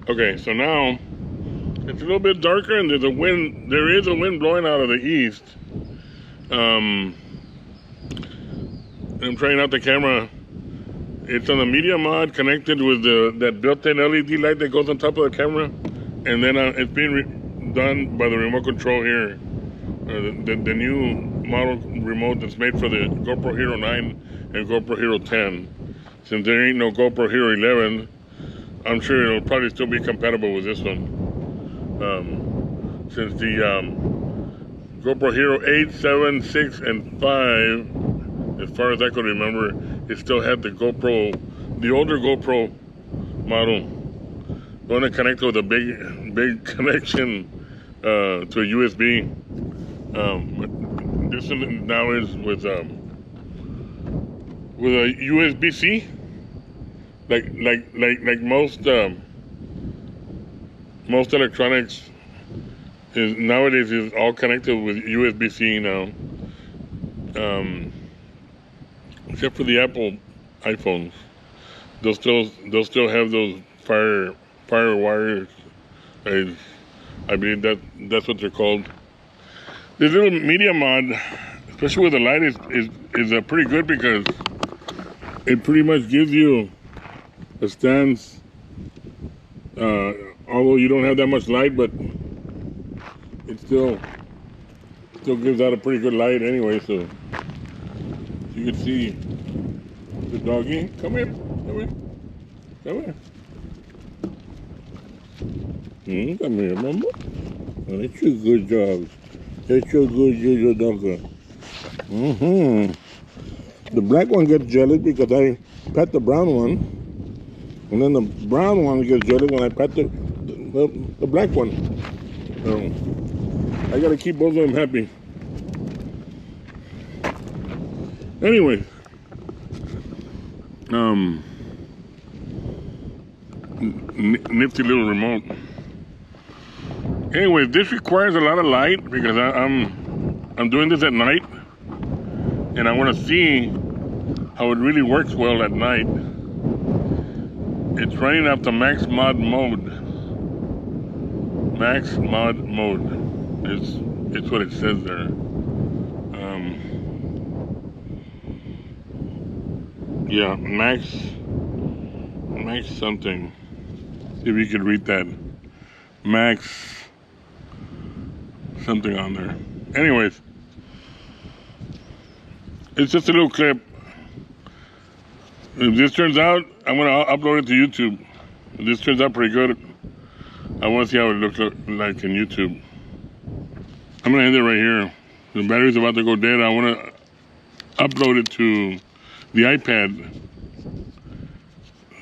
Okay, so now it's a little bit darker, and there's a wind. There is a wind blowing out of the east. I'm trying out the camera. It's on the media mod connected with that built-in LED light that goes on top of the camera, and then it's being done by the remote control here. The new model remote that's made for the GoPro Hero 9 and GoPro Hero 10. Since there ain't no GoPro Hero 11, I'm sure it'll probably still be compatible with this one. Since the GoPro Hero 8, 7, 6, and 5, as far as I can remember, it still had the GoPro, the older GoPro model. Going to connect with a big connection to a USB. This one now is with a USB-C, like most electronics is nowadays is all connected with USB-C now, except for the Apple iPhones. They'll still have those fire wires. I believe that's what they're called. This little media mod, especially with the light, is pretty good because it pretty much gives you a stance. Although you don't have that much light, but it still gives out a pretty good light anyway. So you can see the doggy. Come here. Come here, mama. Oh, that's a good job. That's a good doggy. The black one gets jealous because I pet the brown one, and then the brown one gets jealous when I pet the black one. So I gotta keep both of them happy. Anyway, nifty little remote. Anyway, this requires a lot of light because I'm doing this at night, and I want to see how it really works well at night. It's running up to max mod mode. Max mod mode. It's what it says there. Yeah, max something. See if you could read that. Max something on there. Anyways, it's just a little clip. If this turns out, I'm gonna upload it to YouTube. If this turns out pretty good, I want to see how it looks like in YouTube. I'm gonna end it right here. The battery's about to go dead. I want to upload it to the iPad,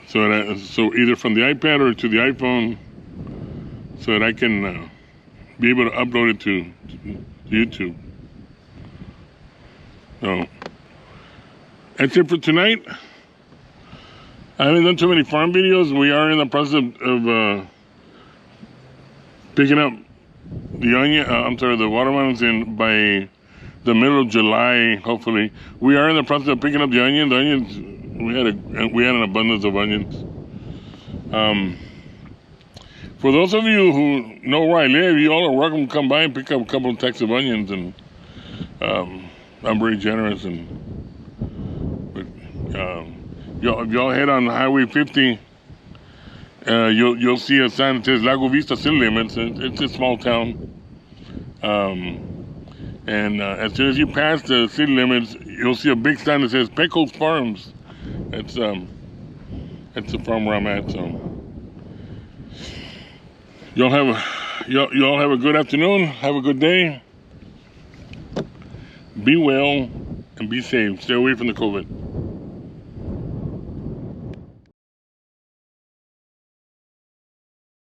so either from the iPad or to the iPhone, so that I can be able to upload it to YouTube. So that's it for tonight. I haven't done too many farm videos. We are in the process of picking up the watermelons by the middle of July, hopefully. We are in the process of picking up the onions. The onions, we had an abundance of onions. For those of you who know where I live, you all are welcome to come by and pick up a couple of tacks of onions, and I'm very generous. And if y'all head on Highway 50, you'll see a sign that says Lago Vista City Limits. It's a small town. And as soon as you pass the city limits, you'll see a big sign that says Pecos Farms. It's the farm where I'm at. So y'all have a good afternoon. Have a good day. Be well and be safe. Stay away from the COVID.